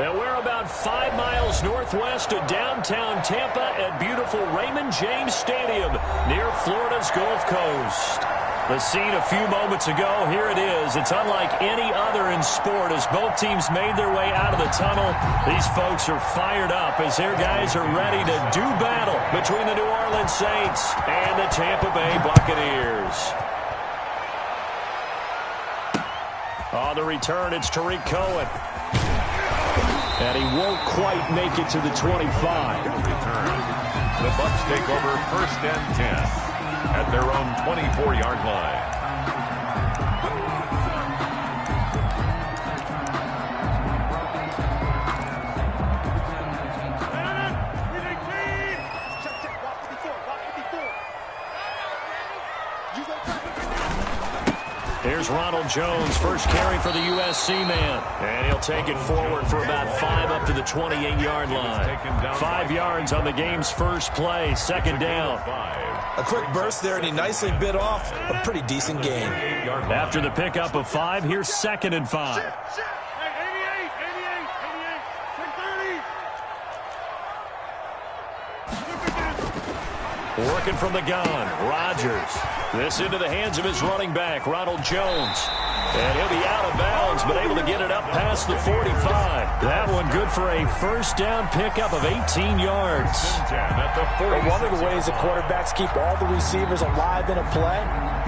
And we're about 5 miles northwest of downtown Tampa at beautiful Raymond James Stadium near Florida's Gulf Coast. The scene a few moments ago, here it is. It's unlike any other in sport as both teams made their way out of the tunnel. These folks are fired up as their guys are ready to do battle between the New Orleans Saints and the Tampa Bay Buccaneers. On the return, it's Tariq Cohen. And he won't quite make it to the 25. The Bucs take over 1st and 10. At their own 24-yard line. Here's Ronald Jones, first carry for the USC man. And he'll take it forward for about 5 up to the 28-yard line. 5 yards on the game's first play, 2nd down. A quick burst there, and he nicely bit off a pretty decent gain. After the pickup of 5, here's 2nd and 5. Working from the gun, Rodgers. This into the hands of his running back, Ronald Jones. And he'll be out of bounds, but able to get it up past the 45. That one good for a first down pickup of 18 yards. One of the ways the quarterbacks keep all the receivers alive in a play,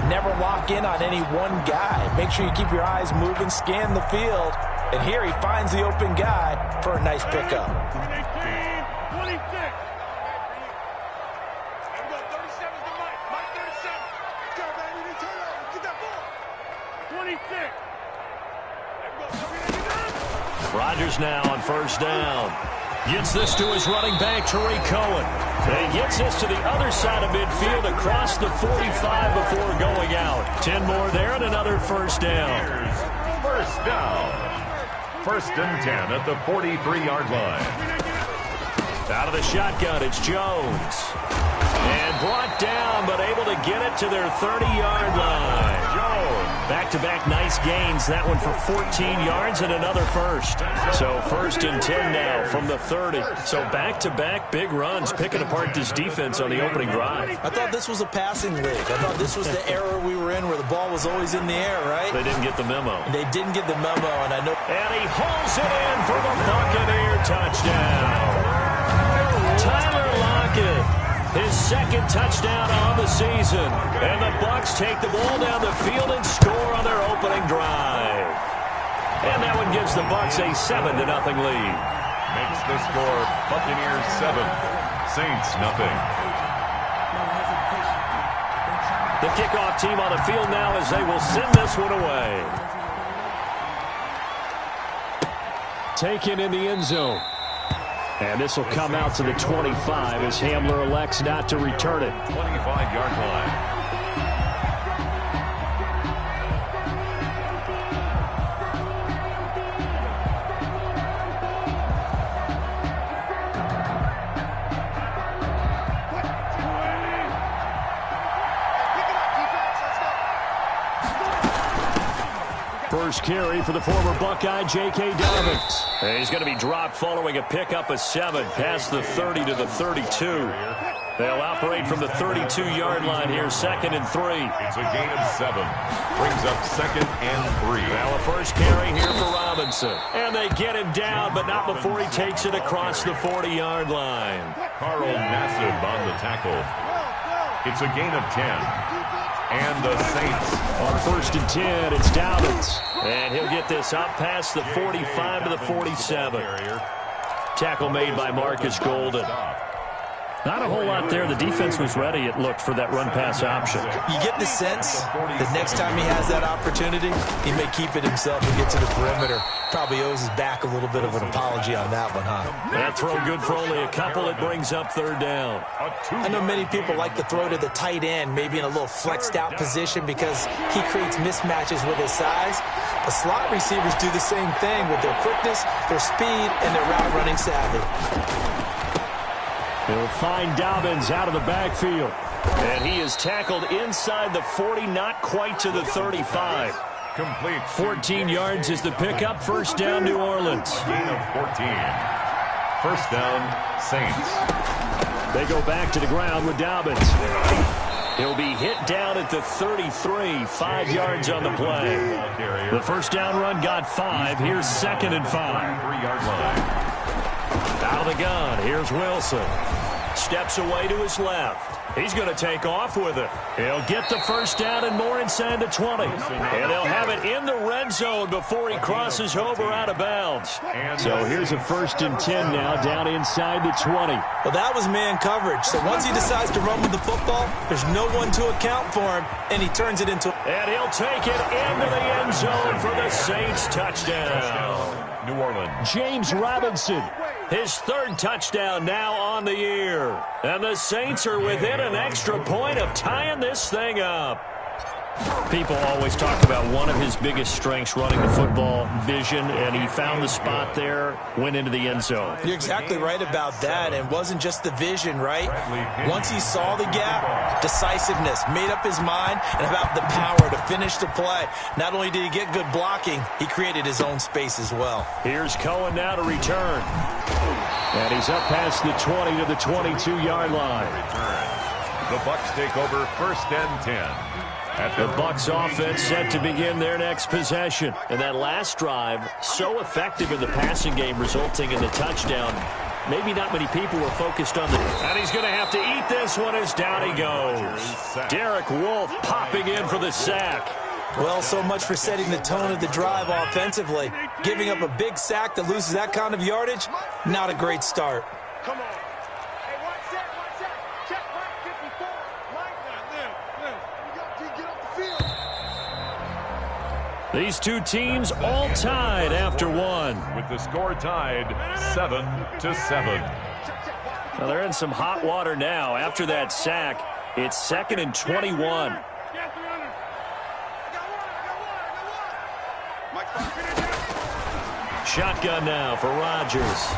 never lock in on any one guy. Make sure you keep your eyes moving, scan the field. And here he finds the open guy for a nice pickup. 26. Rodgers now on first down. Gets this to his running back, Tariq Cohen. And he gets this to the other side of midfield across the 45 before going out. 10 more there and another first down. First down. 1st and 10 at the 43-yard line. Out of the shotgun, it's Jones. And brought down, but able to get it to their 30-yard line. Jones. Back-to-back nice gains. That one for 14 yards and another first. So 1st and 10 now from the 30. So back-to-back big runs, picking apart this defense on the opening drive. I thought this was a passing league. I thought this was the era we were in where the ball was always in the air, right? They didn't get the memo. They didn't get the memo, and I know. And he hauls it in for the Buccaneer touchdown. Tyler Lockett. His 2nd touchdown on the season. And the Bucs take the ball down the field and score on their opening drive. And that one gives the Bucs a 7-0 lead. Makes the score Buccaneers 7, Saints nothing. The kickoff team on the field now as they will send this one away. Taken in the end zone. And this will come out to the 25 as Hamler elects not to return it. 25-yard line. First carry for the former Buckeye, J.K. Dobbins. And he's going to be dropped following a pickup of 7 past the 30 to the 32. They'll operate from the 32-yard line here, 2nd and 3. It's a gain of 7. Brings up 2nd and 3. Now a first carry here for Robinson. And they get him down, but not before he takes it across the 40-yard line. Carl Nassib on the tackle. It's a gain of 10. And the Saints on 1st and 10, it's Dobbins. And he'll get this up past the 45 to the 47. Tackle made by Marcus Golden. Not a whole lot there. The defense was ready, it looked, for that run-pass option. You get the sense that next time he has that opportunity, he may keep it himself and get to the perimeter. Probably owes his back a little bit of an apology on that one, huh? That throw good for only a couple. It brings up 3rd down. I know many people like to throw to the tight end, maybe in a little flexed-out position because he creates mismatches with his size. The slot receivers do the same thing with their quickness, their speed, and their route-running savvy. He'll find Dobbins out of the backfield. And he is tackled inside the 40, not quite to the 35. Complete. 14 yards is the pickup. First down, New Orleans. Gain of 14. First down, Saints. They go back to the ground with Dobbins. He'll be hit down at the 33, 5 yards on the play. The first down run got 5. Here's 2nd and 5. 3-yard line. Out of the gun, here's Wilson. Steps away to his left. He's going to take off with it. He'll get the first down and more inside the 20. And he'll have it in the red zone before he crosses over out of bounds. So here's a 1st and 10 now down inside the 20. Well, that was man coverage. So once he decides to run with the football, there's no one to account for him, and he turns it into... And he'll take it into the end zone for the Saints touchdown. New Orleans. James Robinson, his 3rd touchdown now on the year. And the Saints are within an extra point of tying this thing up. People always talk about one of his biggest strengths running the football, vision, and he found the spot there, went into the end zone. You're exactly right about that. And it wasn't just the vision, right? Once he saw the gap, decisiveness, made up his mind, and about the power to finish the play. Not only did he get good blocking, he created his own space as well. Here's Cohen now to return. And he's up past the 20 to the 22-yard line. The Bucs take over 1st and 10. The Bucs offense set to begin their next possession. And that last drive, so effective in the passing game, resulting in the touchdown. Maybe not many people were focused on the... And he's going to have to eat this one as down he goes. Derek Wolfe popping in for the sack. Well, so much for setting the tone of the drive offensively. Giving up a big sack that loses that kind of yardage, not a great start. Come on. Hey, watch that. Check right 54. Right now. You got to get off the field. These two teams all tied after one. With the score tied 7-7. Well, they're in some hot water now. After that sack, it's 2nd and 21. Shotgun now for Rodgers.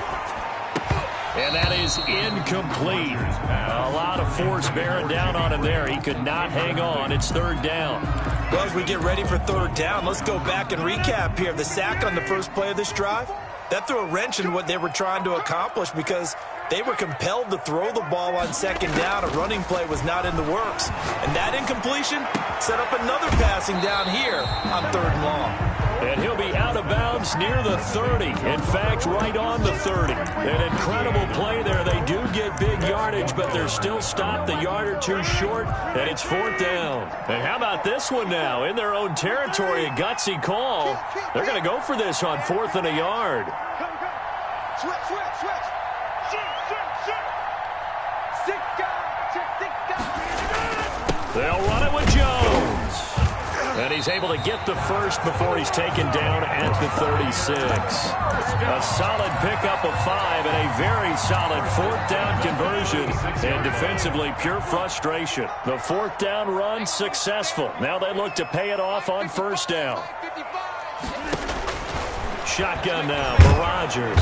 And that is incomplete. A lot of force bearing down on him there. He could not hang on. It's 3rd down. Well, as we get ready for 3rd down, let's go back and recap here. The sack on the first play of this drive, that threw a wrench in what they were trying to accomplish because they were compelled to throw the ball on 2nd down. A running play was not in the works. And that incompletion set up another passing down here on 3rd and long. And he'll be out of bounds near the 30. In fact, right on the 30. An incredible play there. They do get big yardage, but they're still stopped a yard or two short, and it's 4th down. And how about this one now? In their own territory, a gutsy call. They're going to go for this on 4th and a yard. Come. Switch. Six guys. They'll run it with Jones. And he's able to get the first before he's taken down at the 36. A solid pickup of 5 and a very solid 4th down conversion. And defensively, pure frustration. The 4th down run successful. Now they look to pay it off on 1st down. Shotgun now for Rodgers.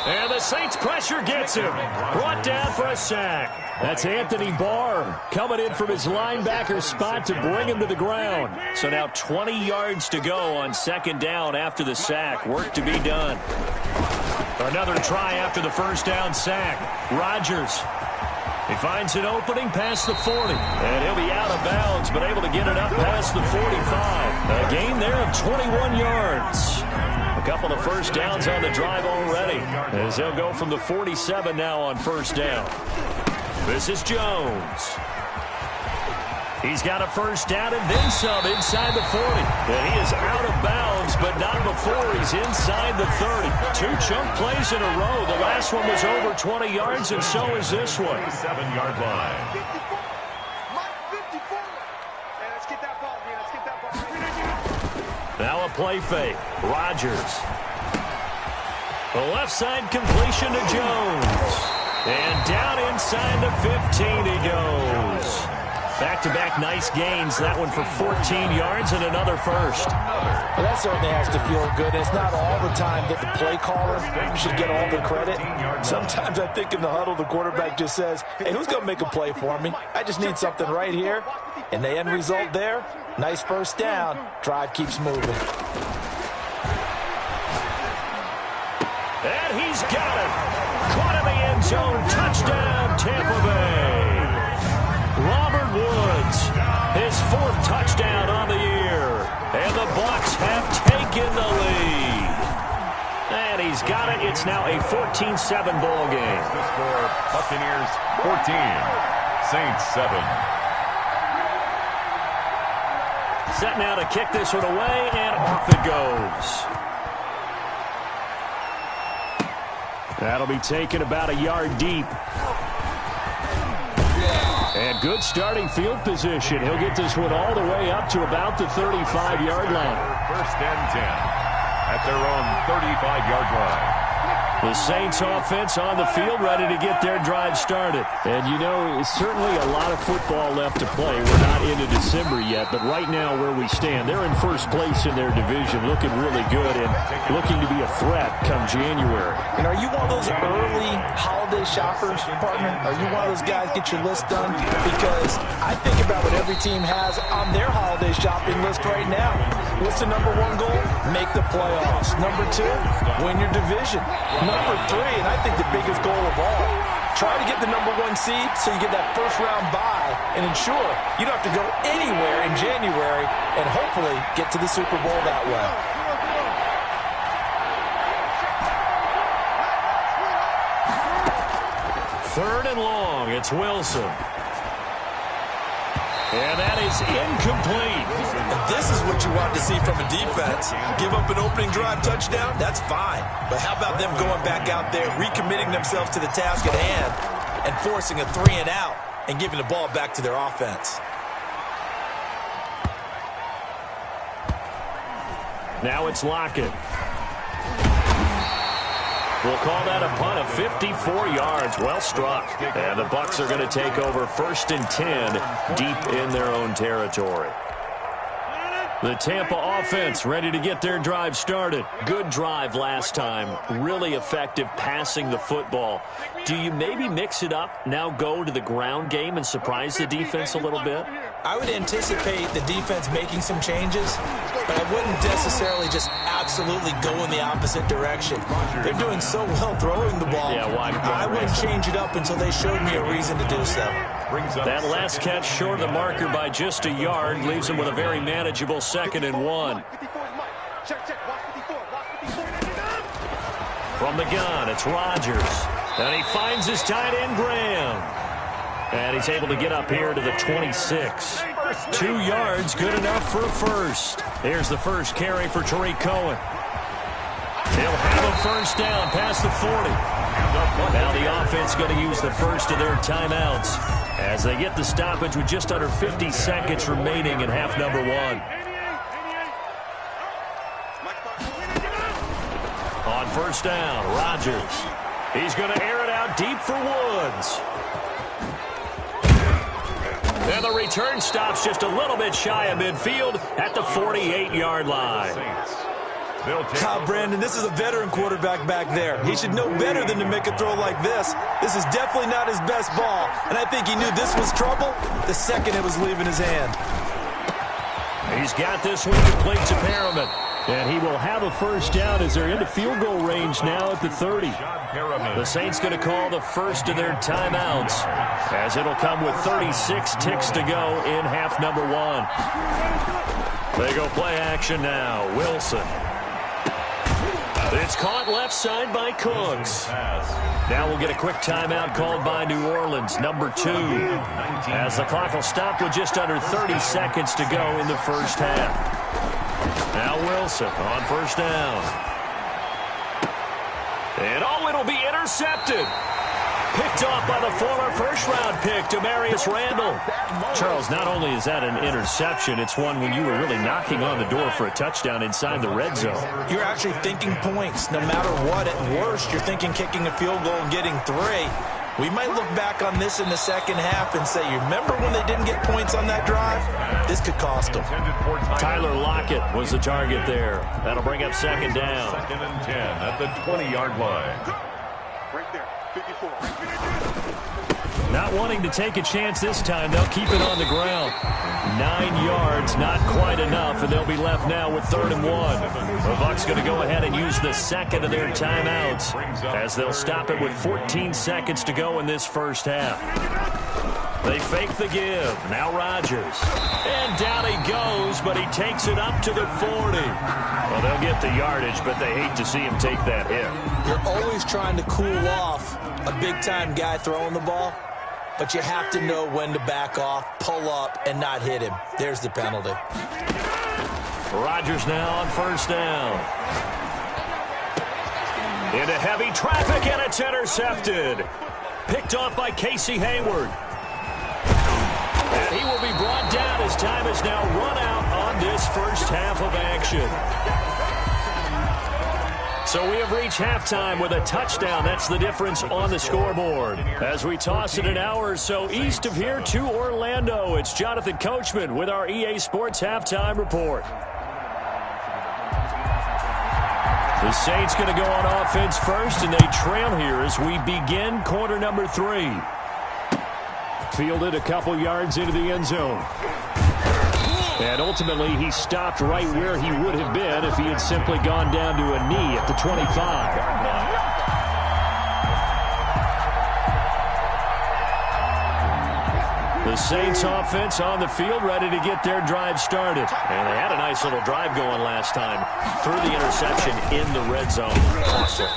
And the Saints pressure gets him. Brought down for a sack. That's Anthony Barr coming in from his linebacker spot to bring him to the ground. So now 20 yards to go on 2nd down after the sack. Work to be done. Another try after the 1st down sack. Rodgers. He finds an opening past the 40. And he'll be out of bounds, but able to get it up past the 45. A gain there of 21 yards. A couple of 1st downs on the drive already, as he'll go from the 47 now on 1st down. This is Jones. He's got a 1st down and then some inside the 40. And he is out of bounds, but not before he's inside the 30. 2 chunk plays in a row. The last one was over 20 yards, and so is this one. 7-yard line. 54. Hey, let's get that ball, man. Let's get that ball. Now a play fake. Rodgers. The left side completion to Jones. And down inside the 15 he goes. Back-to-back nice gains. That one for 14 yards and another first. Well, that certainly has to feel good. It's not all the time that the play caller should get all the credit. Sometimes I think in the huddle, the quarterback just says, hey, who's going to make a play for me? I just need something right here. And the end result there, nice first down. Drive keeps moving. And he's got it. Caught in the end zone. Touchdown, Tampa Bay. Robert Woods, his 4th touchdown on the year. And the Bucs have taken the lead. And he's got it. It's now a 14-7 ball game. The score, Buccaneers 14, Saints 7. Set now to kick this one away, and off it goes. That'll be taken about a yard deep. And good starting field position. He'll get this one all the way up to about the 35-yard line. First and 10 at their own 35-yard line. The Saints offense on the field, ready to get their drive started. And, you know, it's certainly a lot of football left to play. We're not into December yet, but right now where we stand, they're in first place in their division, looking really good and looking to be a threat come January. And are you one of those early holiday shoppers, partner? Are you one of those guys get your list done? Because I think about what every team has on their holiday shopping list right now. What's the number 1 goal? Make the playoffs. Number 2, win your division. Number 3, and I think the biggest goal of all, try to get the number 1 seed so you get that first-round bye and ensure you don't have to go anywhere in January and hopefully get to the Super Bowl that way. Third and long. It's Wilson. And that is incomplete. And this is what you want to see from a defense. Give up an opening drive touchdown, that's fine. But how about them going back out there, recommitting themselves to the task at hand, and forcing a 3-and-out and giving the ball back to their offense. Now it's Lockett. We'll call that a punt of 54 yards. Well struck. And the Bucs are going to take over 1st and 10 deep in their own territory. The Tampa offense ready to get their drive started. Good drive last time. Really effective passing the football. Do you maybe mix it up, now go to the ground game and surprise the defense a little bit? I would anticipate the defense making some changes, but I wouldn't necessarily just absolutely go in the opposite direction. They're doing so well throwing the ball. Yeah, why? I wouldn't change it up until they showed me a reason to do so. That last catch short of the marker by just a yard leaves them with a very manageable 2nd and 1. From the gun, it's Rodgers. And he finds his tight end, Graham. And he's able to get up here to the 26. 2 yards, good enough for a first. Here's the first carry for Tariq Cohen. He'll have a first down past the 40. Now the offense going to use the first of their timeouts as they get the stoppage with just under 50 seconds remaining in half number 1. On first down, Rodgers. He's going to air it out deep for Woods. And the return stops just a little bit shy of midfield at the 48-yard line. Brandon, this is a veteran quarterback back there. He should know better than to make a throw like this. This is definitely not his best ball, and I think he knew this was trouble the second it was leaving his hand. He's got this one complete to Perriman. And he will have a first down as they're into field goal range now at the 30. The Saints going to call the first of their timeouts as it'll come with 36 ticks to go in half number 1. They go play action now. Wilson. It's caught left side by Cooks. Now we'll get a quick timeout called by New Orleans, number 2. As the clock will stop with just under 30 seconds to go in the first half. Now Wilson on first down. And it'll be intercepted. Picked off by the former first-round pick, Demarius Randall. Charles, not only is that an interception, it's one when you were really knocking on the door for a touchdown inside the red zone. You're actually thinking points. No matter what, at worst, you're thinking kicking a field goal and getting 3. We might look back on this in the second half and say, you remember when they didn't get points on that drive? This could cost them. Tyler Lockett was the target there. That'll bring up second down. 2nd and 10 at the 20-yard line. Right there, 54. Not wanting to take a chance this time, they'll keep it on the ground. 9 yards, not quite enough, and they'll be left now with 3rd and 1. The Bucs going to go ahead and use the second of their timeouts as they'll stop it with 14 seconds to go in this first half. They fake the give. Now Rodgers. And down he goes, but he takes it up to the 40. Well, they'll get the yardage, but they hate to see him take that hit. You're always trying to cool off a big-time guy throwing the ball, but you have to know when to back off, pull up, and not hit him. There's the penalty. Rodgers now on 1st down. Into heavy traffic, and it's intercepted. Picked off by Casey Hayward. And he will be brought down as time is now run out on this first half of action. So we have reached halftime with a touchdown. That's the difference on the scoreboard. As we toss it an hour or so east of here to Orlando, it's Jonathan Coachman with our EA Sports Halftime Report. The Saints going to go on offense first, and they trail here as we begin quarter number 3. Fielded a couple yards into the end zone. And ultimately, he stopped right where he would have been if he had simply gone down to a knee at the 25. The Saints offense on the field, ready to get their drive started. And they had a nice little drive going last time. Threw the interception in the red zone. Awesome.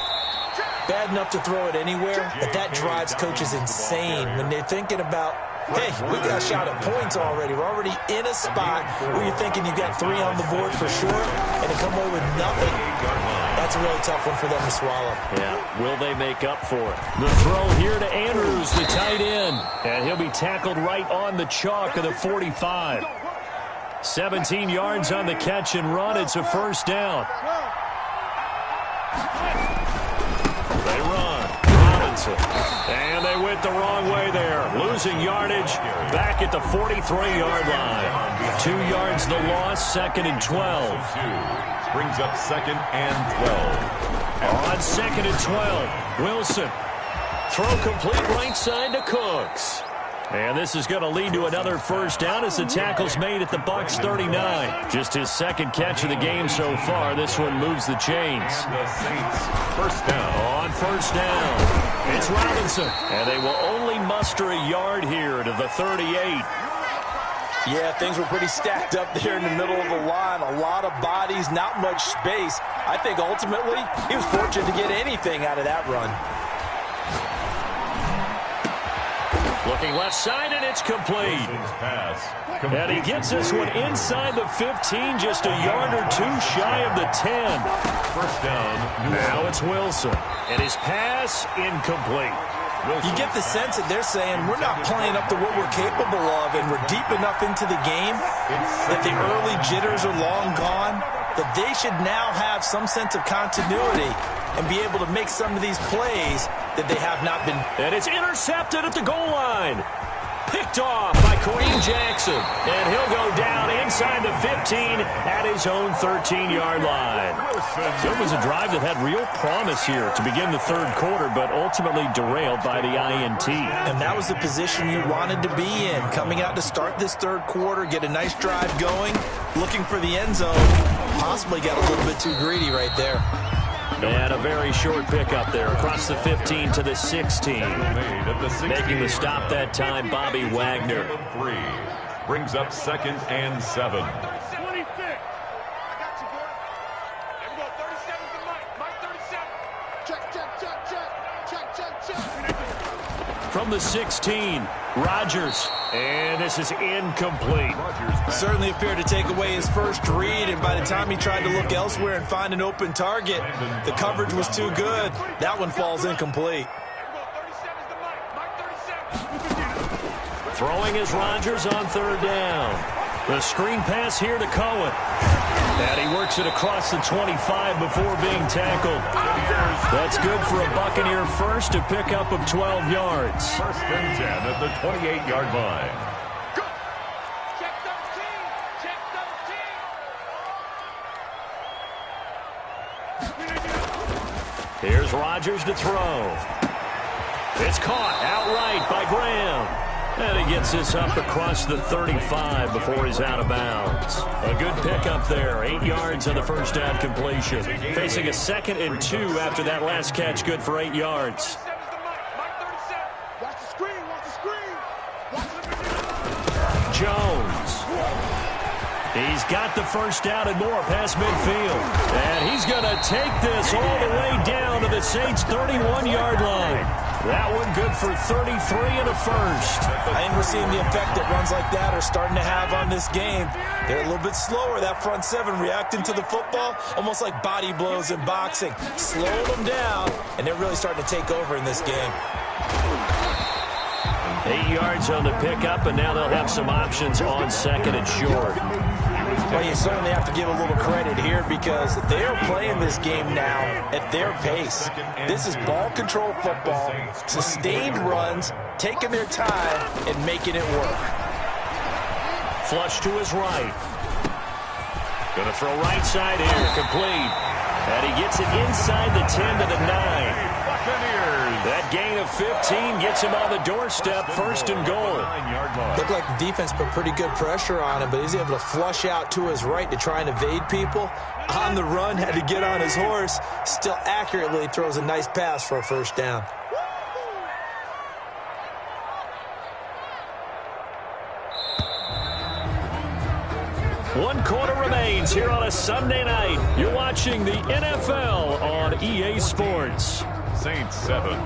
Bad enough to throw it anywhere, but that drives coaches insane when they're thinking about, hey, we got a shot at points already. We're already in a spot where you're thinking you got 3 on the board for sure, and to come away with nothing, that's a really tough one for them to swallow. Yeah, will they make up for it? The throw here to Andrews, the tight end, and he'll be tackled right on the chalk of the 45. 17 yards on the catch and run. It's a first down. They run. Robinson. And they went the wrong way there. Losing yardage back at the 43-yard line. 2 yards the loss, 2nd and 12. Brings up 2nd and 12. On 2nd and 12, Wilson. Throw complete right side to Cooks. And this is going to lead to another first down as the tackle's made at the Bucs 39. Just his 2nd catch of the game so far. This one moves the chains. And the Saints, first down. On 1st down, it's Robinson. And they will only muster a yard here to the 38. Yeah, things were pretty stacked up there in the middle of the line. A lot of bodies, not much space. I think ultimately he was fortunate to get anything out of that run. Looking left side, and it's complete. And he gets this one inside the 15, just a yard or 2 shy of the 10. First down. Now it's Wilson. And his pass incomplete. You get the sense that they're saying we're not playing up to what we're capable of, and we're deep enough into the game that the early jitters are long gone, that they should now have some sense of continuity and be able to make some of these plays that they have not been. And it's intercepted at the goal line. Picked off by Kareem Jackson. And he'll go down inside the 15 at his own 13-yard line. So it was a drive that had real promise here to begin the 3rd quarter, but ultimately derailed by the INT. And that was the position you wanted to be in. Coming out to start this 3rd quarter, get a nice drive going, looking for the end zone. Possibly got a little bit too greedy right there. And a very short pickup there across the 15 to the 16. Making the stop that time, Bobby Wagner. 3 brings up 2nd and 7. 26. I got you, boy. There we go. 37 to Mike. Mike 37. Check, check, check, check. Check, check, check. From the 16, Rodgers. And this is incomplete. Certainly appeared to take away his first read, and by the time he tried to look elsewhere and find an open target, the coverage was too good. That one falls incomplete. Throwing is Rodgers on 3rd down. The screen pass here to Cohen. And he works it across the 25 before being tackled. That's good for a Buccaneer first, a pickup of 12 yards. First and 10 at the 28-yard line. Go. Check 13. Check 13. Here's Rodgers to throw. It's caught outright by Graham. And he gets this up across the 35 before he's out of bounds. A good pickup there. 8 yards on the first down completion. Facing a 2nd and 2 after that last catch. Good for 8 yards. Watch the screen. Watch the screen. Jones. He's got the first down and more past midfield. And he's going to take this all the way down to the Saints' 31-yard line. That one good for 33 and a first. I think we're seeing the effect that runs like that are starting to have on this game. They're a little bit slower, that front seven, reacting to the football, almost like body blows in boxing. Slowing them down, and they're really starting to take over in this game. 8 yards on the pickup, and now they'll have some options on 2nd and short. Well, you certainly have to give a little credit here because they're playing this game now at their pace. This is ball control football, sustained runs, taking their time and making it work. Flush to his right. Going to throw right side here, complete. And he gets it inside the 10 to the 9. That gain of 15 gets him on the doorstep, 1st and goal. Looked like the defense put pretty good pressure on him, but he's able to flush out to his right to try and evade people. On the run, had to get on his horse. Still accurately throws a nice pass for a first down. One quarter remains here on a Sunday night. You're watching the NFL on EA Sports. Saints 7.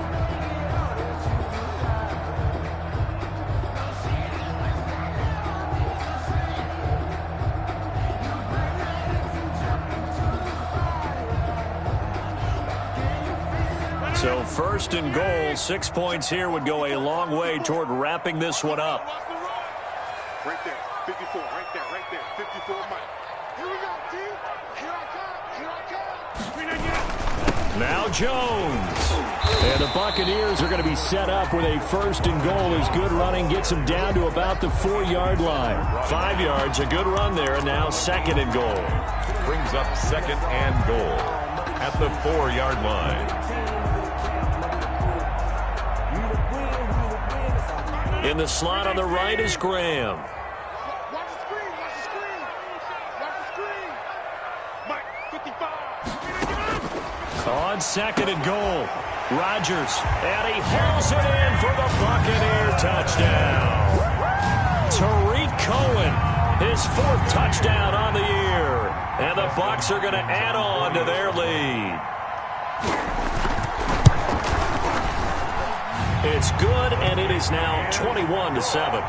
So 1st and goal, 6 points here would go a long way toward wrapping this one up. Right there. 54. Right there. Right there. 54 Mike. Here we go, team. Here I come. Here I come. Now Jones. And the Buccaneers are going to be set up with a 1st and goal. His good running gets him down to about the 4-yard line. 5 yards, a good run there, and now 2nd and goal. Brings up 2nd and goal at the 4-yard line. In the slot on the right is Graham. Watch the screen. Watch the screen. Watch the screen. Mike, 55. On 2nd and goal. Rodgers, and he hauls it in for the Buccaneer touchdown. Tariq Cohen, his 4th touchdown on the year. And the Bucs are going to add on to their lead. It's good, and it is now 21-7.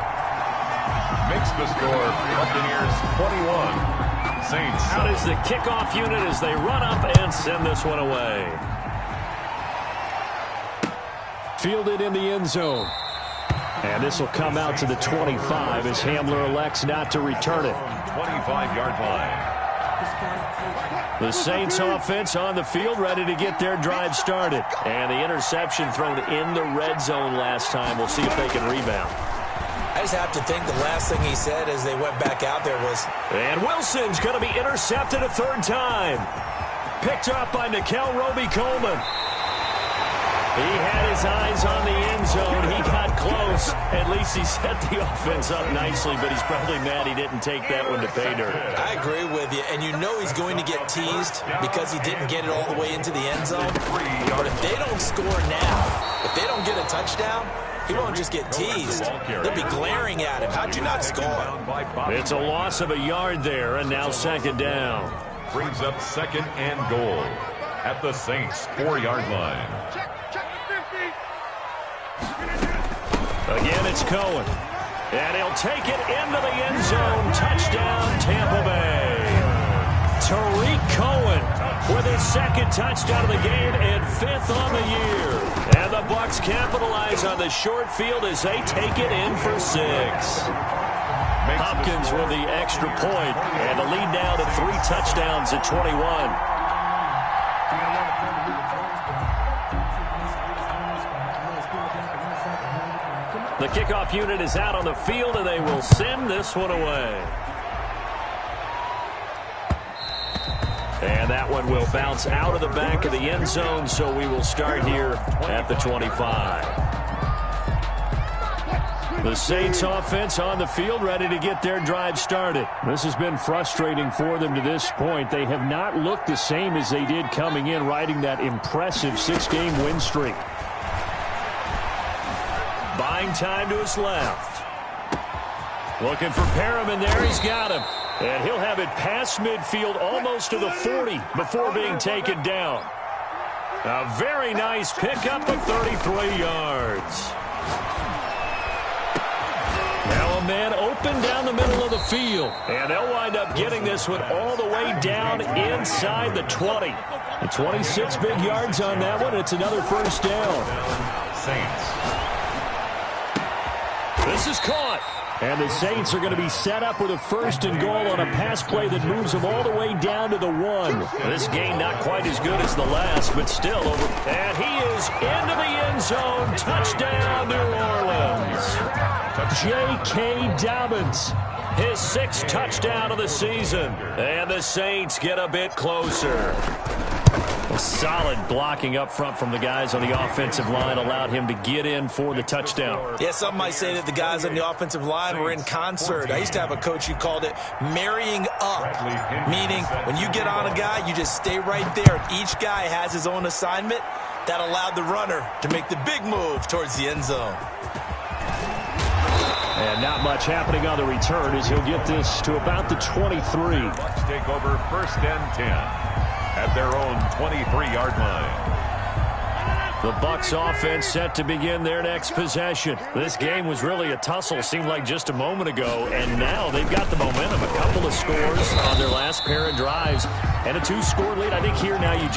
Makes the score, Buccaneers 21. Saints. Out is the kickoff unit as they run up and send this one away. Fielded in the end zone. And this will come out to the 25 as Hamler elects not to return it. 25-yard line. The Saints offense on the field, ready to get their drive started. And the interception thrown in the red zone last time. We'll see if they can rebound. I just have to think the last thing he said as they went back out there was... And Wilson's going to be intercepted a 3rd time. Picked up by Nikel Roby-Coleman. He had his eyes on the end zone. He got close. At least he set the offense up nicely, but he's probably mad he didn't take that one to pay dirt. I agree with you, and you know he's going to get teased because he didn't get it all the way into the end zone. But if they don't score now, if they don't get a touchdown, he won't just get teased. They'll be glaring at him. How'd you not score? It's a loss of a yard there, and now 2nd down. Brings up 2nd and goal at the Saints' 4-yard line. Again, it's Cohen. And he'll take it into the end zone. Touchdown, Tampa Bay. Tariq Cohen with his 2nd touchdown of the game and 5th on the year. And the Bucs capitalize on the short field as they take it in for 6. Hopkins with the extra point, and the lead now to 3 touchdowns at 21. The kickoff unit is out on the field, and they will send this one away. And that one will bounce out of the back of the end zone, so we will start here at the 25. The Saints offense on the field, ready to get their drive started. This has been frustrating for them to this point. They have not looked the same as they did coming in, riding that impressive 6-game win streak. Buying time to his left. Looking for Perriman there. He's got him. And he'll have it past midfield almost to the 40 before being taken down. A very nice pickup of 33 yards. Now a man open down the middle of the field. And they'll wind up getting this one all the way down inside the 20. And 26 big yards on that one. It's another first down. Saints. This is caught. And the Saints are going to be set up with a 1st and goal on a pass play that moves them all the way down to the 1. This gain not quite as good as the last, but still over. And he is into the end zone. Touchdown, New Orleans. J.K. Dobbins, his 6th touchdown of the season. And the Saints get a bit closer. A solid blocking up front from the guys on the offensive line allowed him to get in for the touchdown. Yeah, some might say that the guys on the offensive line were in concert. I used to have a coach who called it marrying up, meaning when you get on a guy, you just stay right there. And each guy has his own assignment. That allowed the runner to make the big move towards the end zone. And not much happening on the return as he'll get this to about the 23. Bucks take over 1st and 10. At their own 23-yard line. The Bucks offense set to begin their next possession. This game was really a tussle, seemed like just a moment ago, and now they've got the momentum. A couple of scores on their last pair of drives and a 2-score lead. I think here now you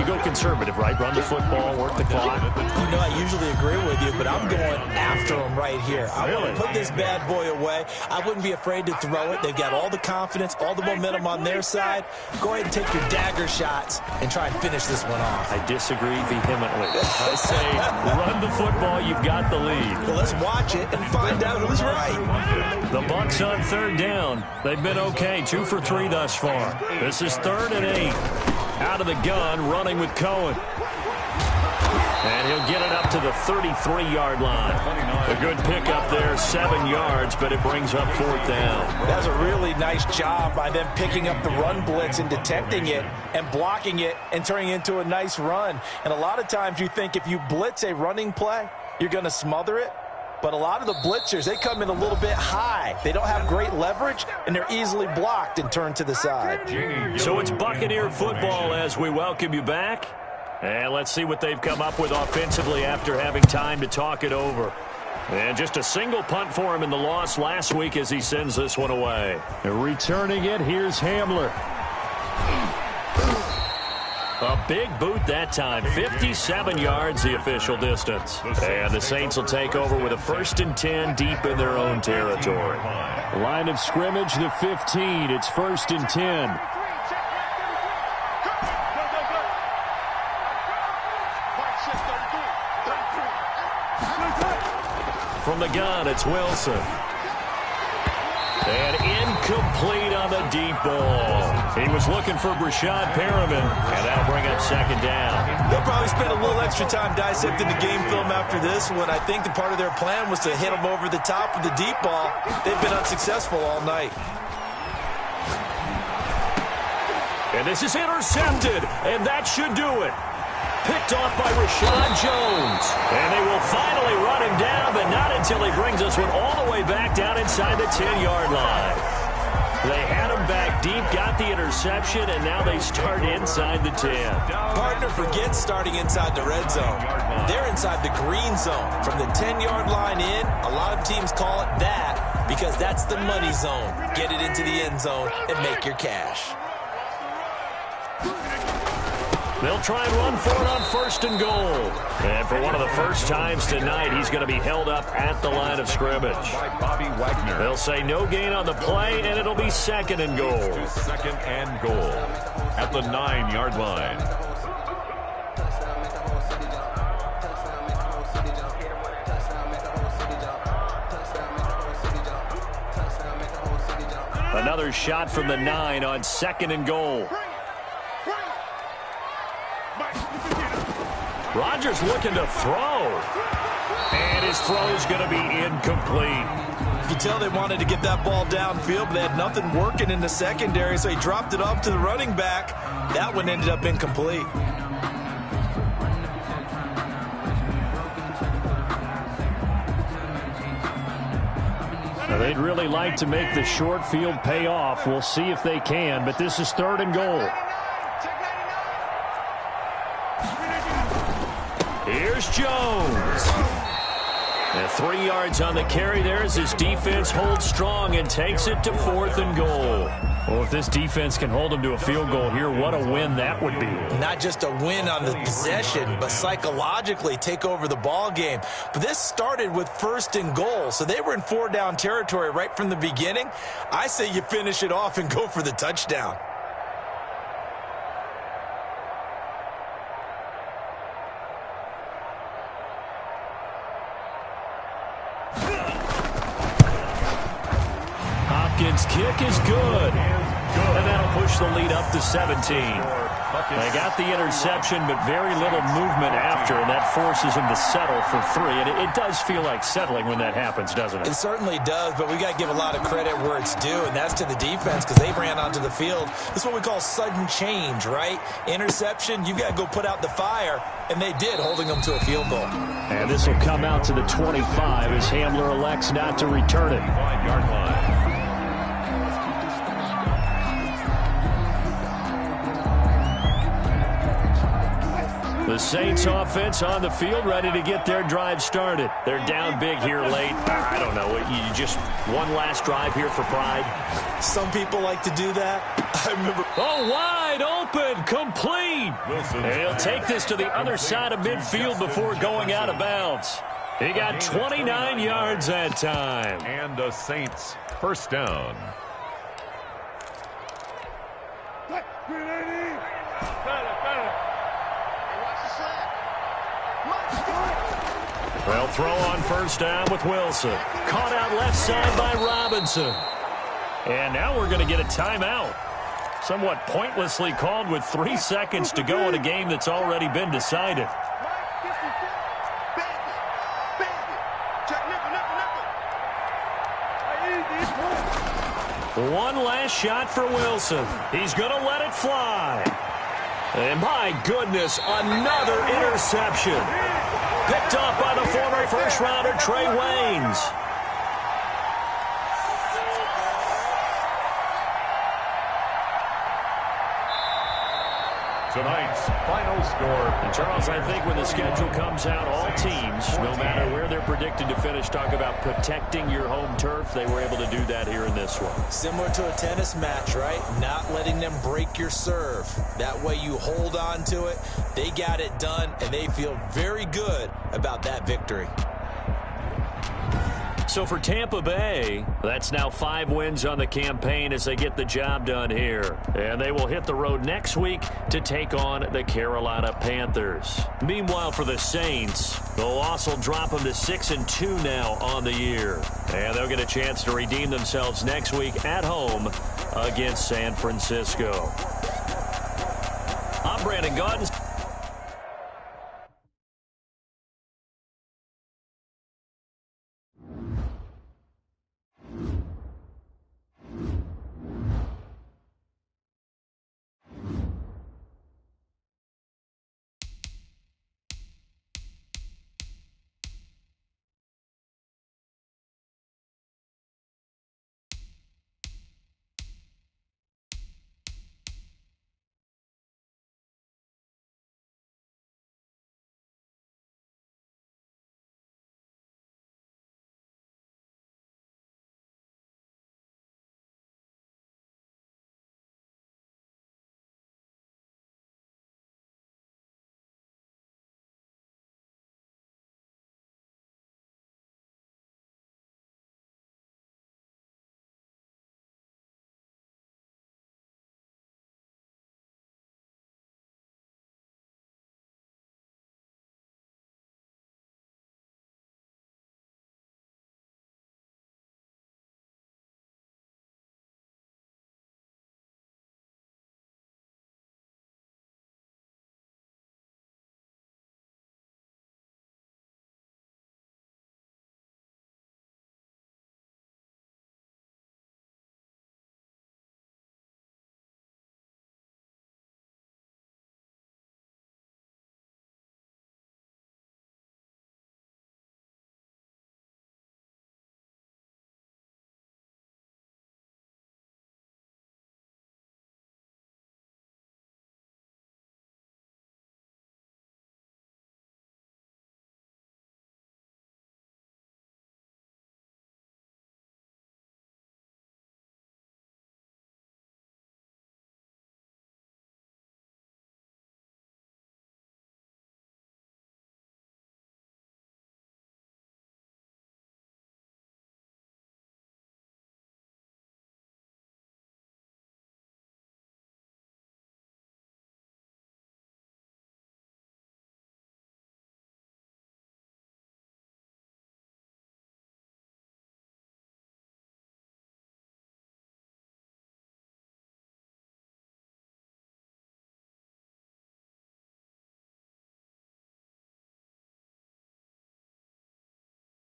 go conservative, right? Run the football, work the clock. You know, I usually agree with you, but I'm going after him right here. I want to put this bad boy away. I wouldn't be afraid to throw it. They've got all the confidence, all the momentum on their side. Go ahead and take your dagger shots and try and finish this one off. I disagree vehemently. I say run the football, you've got the lead. Well, let's watch it and find out who's right. The Bucks on 3rd down. They've been okay, 2 for 3 thus far. This is 3rd and 8. Out of the gun, running with Cohen. And he'll get it up to the 33-yard line. A good pickup there, 7 yards, but it brings up 4th down. That's a really nice job by them picking up the run blitz and detecting it and blocking it and turning it into a nice run. And a lot of times you think if you blitz a running play, you're going to smother it. But a lot of the blitzers, they come in a little bit high. They don't have great leverage, and they're easily blocked and turned to the side. So it's Buccaneer football as we welcome you back. And let's see what they've come up with offensively after having time to talk it over. And just a single punt for him in the loss last week as he sends this one away. Returning it, here's Hamler. A big boot that time, 57 yards the official distance. And the Saints will take over with a 1st and 10 deep in their own territory. Line of scrimmage, the 15. It's 1st and 10. From the gun, it's Wilson. And incomplete on the deep ball. He was looking for Brashad Perriman, and that'll bring up 2nd down. They'll probably spend a little extra time dissecting the game film after this one. I think the part of their plan was to hit him over the top with the deep ball. They've been unsuccessful all night. And this is intercepted, and that should do it. Picked off by Rashad Jones. And they will finally run him down, but not until he brings this one all the way back down inside the 10-yard line. They had him back deep, got the interception, and now they start inside the 10. Partner forgets starting inside the red zone. They're inside the green zone. From the 10-yard line in, a lot of teams call it that because that's the money zone. Get it into the end zone and make your cash. They'll try and run for it on 1st and goal. And for one of the first times tonight, he's going to be held up at the line of scrimmage. By Bobby Wagner. They'll say no gain on the play, and it'll be 2nd and goal. 2nd and goal at the 9-yard line. Another shot from the 9 on 2nd and goal. Rodgers looking to throw. And his throw's going to be incomplete. You can tell they wanted to get that ball downfield, but they had nothing working in the secondary, so he dropped it off to the running back. That one ended up incomplete. Now, they'd really like to make the short field pay off. We'll see if they can, but this is 3rd and goal. Here's Jones. And 3 yards on the carry there as his defense holds strong and takes it to 4th and goal. Well, if this defense can hold them to a field goal here, what a win that would be. Not just a win on the possession, but psychologically take over the ball game. But this started with 1st and goal, so they were in 4-down territory right from the beginning. I say you finish it off and go for the touchdown. Hopkins' kick is good. And that'll push the lead up to 17. They got the interception, but very little movement after, and that forces him to settle for 3. And it does feel like settling when that happens, doesn't it? It certainly does, but we got to give a lot of credit where it's due, and that's to the defense because they ran onto the field. This is what we call sudden change, right? Interception, you got to go put out the fire, and they did, holding them to a field goal. And this will come out to the 25 as Hamler elects not to return it. 5-yard line. The Saints offense on the field, ready to get their drive started. They're down big here late. I don't know. You just one last drive here for pride. Some people like to do that. I remember. Oh, wide open, complete. And he'll take this to the other side of midfield before going out of bounds. He got 29 yards that time. And the Saints 1st down. Well, throw on 1st down with Wilson. Caught out left side by Robinson. And now we're going to get a timeout. Somewhat pointlessly called with 3 seconds to go in a game that's already been decided. One last shot for Wilson. He's going to let it fly. And my goodness, another interception. Picked off by the former first-rounder Trey Waynes. Tonight's final score. And Charles, I think when the schedule comes out, all teams, no matter where they're predicted to finish, talk about protecting your home turf. They were able to do that here in this one. Similar to a tennis match, right? Not letting them break your serve. That way you hold on to it. They got it done, and they feel very good about that victory. So for Tampa Bay, that's now 5 wins on the campaign as they get the job done here. And they will hit the road next week to take on the Carolina Panthers. Meanwhile, for the Saints, the loss will drop them to 6-2 now on the year. And they'll get a chance to redeem themselves next week at home against San Francisco. I'm Brandon Gaudens.